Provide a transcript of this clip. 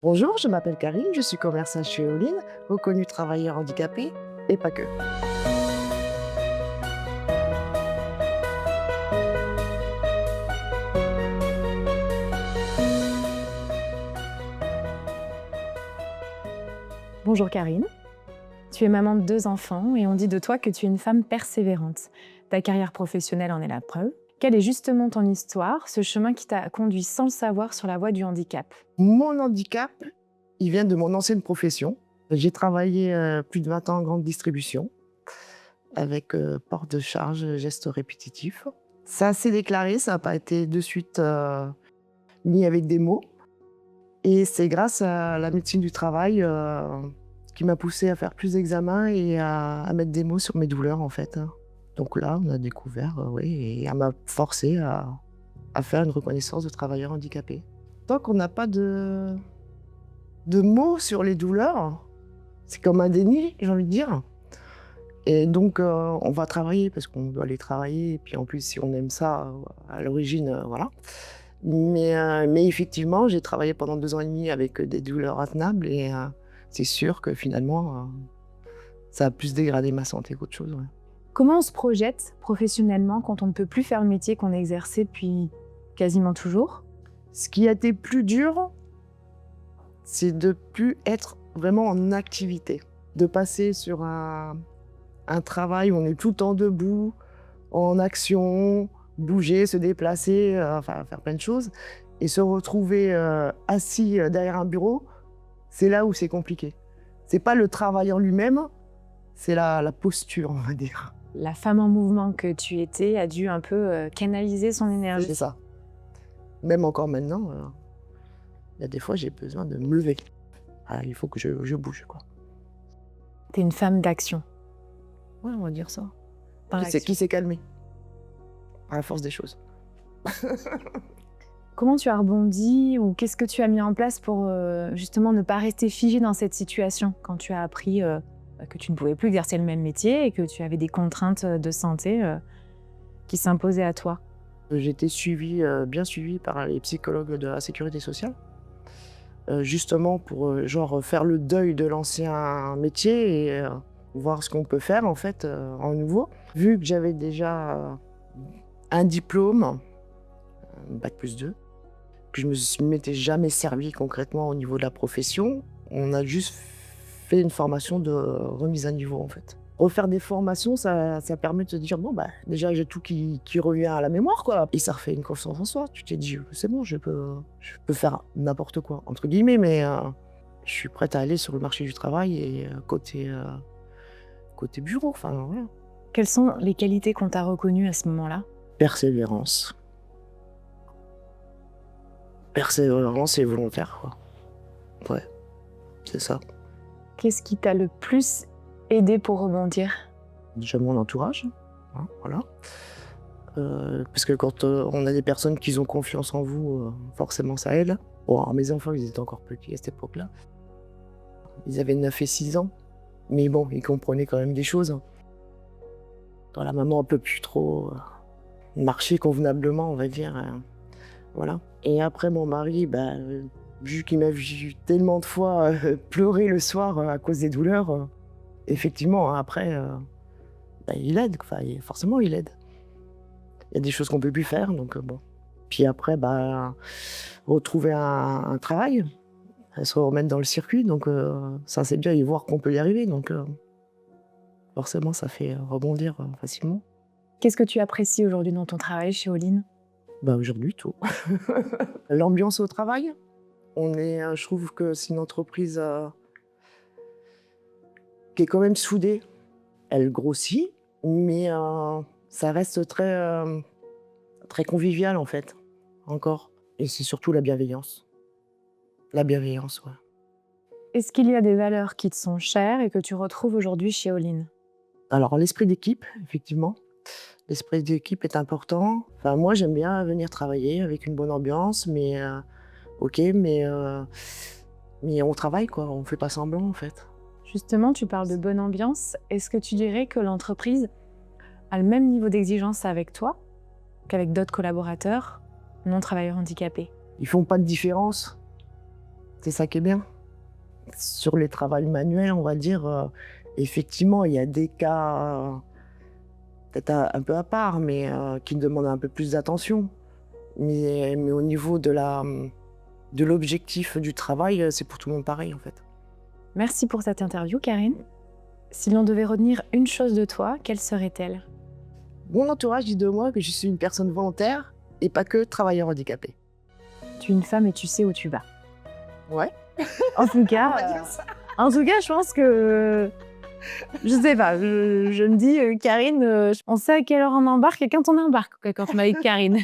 Bonjour, je m'appelle Karine, je suis commerçante chez Olin, reconnue travailleur handicapé et pas que. Bonjour Karine, tu es maman de 2 enfants et on dit de toi que tu es une femme persévérante. Ta carrière professionnelle en est la preuve. Quelle est justement ton histoire, ce chemin qui t'a conduit sans le savoir sur la voie du handicap? Mon handicap, il vient de mon ancienne profession. J'ai travaillé plus de 20 ans en grande distribution avec port de charge, gestes répétitifs. Ça s'est déclaré, ça n'a pas été de suite mis avec des mots. Et c'est grâce à la médecine du travail qui m'a poussée à faire plus d'examens et à mettre des mots sur mes douleurs en fait. Donc là, on a découvert, oui, et elle m'a forcé à faire une reconnaissance de travailleur handicapé. Tant qu'on n'a pas de mots sur les douleurs, c'est comme un déni, j'ai envie de dire. Et donc, on va travailler parce qu'on doit aller travailler. Et puis en plus, si on aime ça, à l'origine, voilà. Mais effectivement, j'ai travaillé pendant 2 ans et demi avec des douleurs intenables et c'est sûr que finalement, ça a plus dégradé ma santé qu'autre chose, ouais. Comment on se projette professionnellement quand on ne peut plus faire le métier qu'on exerçait depuis quasiment toujours? Ce qui a été plus dur, c'est de plus être vraiment en activité, de passer sur un travail où on est tout le temps debout, en action, bouger, se déplacer, enfin faire plein de choses et se retrouver, assis, derrière un bureau, c'est là où c'est compliqué. C'est pas le travail en lui-même, c'est la posture, on va dire. La femme en mouvement que tu étais a dû un peu canaliser son énergie. C'est ça. Même encore maintenant, il y a des fois, j'ai besoin de me lever. Ah, il faut que je bouge, quoi. T'es une femme d'action. Ouais, on va dire ça. Par Qui l'action. s'est calmé par la force des choses. Comment tu as rebondi ou qu'est-ce que tu as mis en place pour justement ne pas rester figée dans cette situation quand tu as appris que tu ne pouvais plus exercer le même métier et que tu avais des contraintes de santé qui s'imposaient à toi? J'ai été suivie, bien suivie par les psychologues de la sécurité sociale, justement pour, genre, faire le deuil de l'ancien métier et voir ce qu'on peut faire, en fait, en nouveau. Vu que j'avais déjà un diplôme, bac+2, que je m'étais jamais servi concrètement au niveau de la profession, on a juste fait une formation de remise à niveau, en fait. Refaire des formations, ça permet de te dire: «Bon, bah, déjà, j'ai tout qui revient à la mémoire, quoi» et ça refait une confiance en soi. Tu t'es dit: «C'est bon, je peux faire n'importe quoi» entre guillemets, mais je suis prête à aller sur le marché du travail et côté bureau, enfin, voilà. Quelles sont les qualités qu'on t'a reconnues à ce moment-là? Persévérance. Persévérance et volontaire, quoi. Ouais, c'est ça. Qu'est-ce qui t'a le plus aidé pour rebondir? Déjà mon entourage, hein, voilà. Parce que quand, on a des personnes qui ont confiance en vous, forcément ça aide. Bon, alors mes enfants, ils étaient encore petits à cette époque-là. Ils avaient 9 et 6 ans, mais bon, ils comprenaient quand même des choses. Quand la maman, elle peut plus trop, marcher convenablement, on va dire, voilà. Et après mon mari, bah, vu qu'il m'a vu tellement de fois, pleurer le soir, à cause des douleurs, effectivement, hein, après, bah, il aide, enfin, forcément il aide. Il y a des choses qu'on peut plus faire, donc bon. Puis après, bah, retrouver un travail, se remettre dans le circuit, donc ça c'est bien et voir qu'on peut y arriver, donc forcément ça fait rebondir facilement. Qu'est-ce que tu apprécies aujourd'hui dans ton travail chez Olin? Bah, aujourd'hui tout. L'ambiance au travail, on est, je trouve que c'est une entreprise qui est quand même soudée. Elle grossit, mais ça reste très convivial en fait, encore. Et c'est surtout la bienveillance. La bienveillance, ouais. Est-ce qu'il y a des valeurs qui te sont chères et que tu retrouves aujourd'hui chez Olin? Alors l'esprit d'équipe, effectivement. L'esprit d'équipe est important. Enfin moi j'aime bien venir travailler avec une bonne ambiance, mais OK, mais on travaille quoi, on fait pas semblant en fait. Justement, tu parles de bonne ambiance. Est-ce que tu dirais que l'entreprise a le même niveau d'exigence avec toi qu'avec d'autres collaborateurs non travailleurs handicapés? Ils font pas de différence. C'est ça qui est bien. Sur les travails manuels, on va dire, effectivement, il y a des cas peut-être un peu à part, mais qui demandent un peu plus d'attention. Mais au niveau de l'objectif du travail, c'est pour tout le monde pareil, en fait. Merci pour cette interview, Karine. Si l'on devait retenir une chose de toi, quelle serait-elle? Mon entourage dit de moi que je suis une personne volontaire et pas que travailleur handicapé. Tu es une femme et tu sais où tu vas. Ouais. En tout On cas, va dire ça. je pense que... Je sais pas, je me dis, Karine, on sait à quelle heure on embarque et quand on embarque, quoi, quand on est avec Karine.